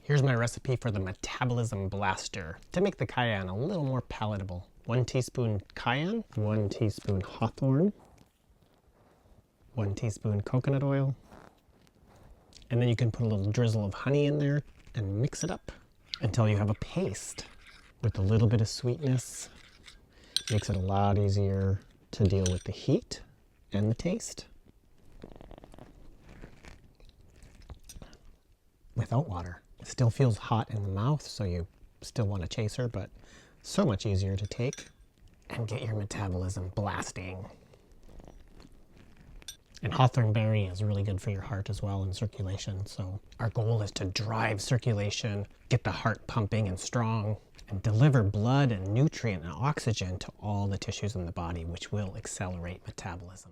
Here's my recipe for the Metabolism Blaster to make the cayenne a little more palatable. 1 teaspoon cayenne, 1 teaspoon hawthorn, 1 teaspoon coconut oil, and then you can put a little drizzle of honey in there and mix it up until you have a paste with a little bit of sweetness. Makes it a lot easier to deal with the heat and the taste without water. It still feels hot in the mouth, so you still want a chaser, but so much easier to take and get your metabolism blasting. And hawthorn berry is really good for your heart as well and circulation. So our goal is to drive circulation, get the heart pumping and strong, and deliver blood and nutrient and oxygen to all the tissues in the body, which will accelerate metabolism.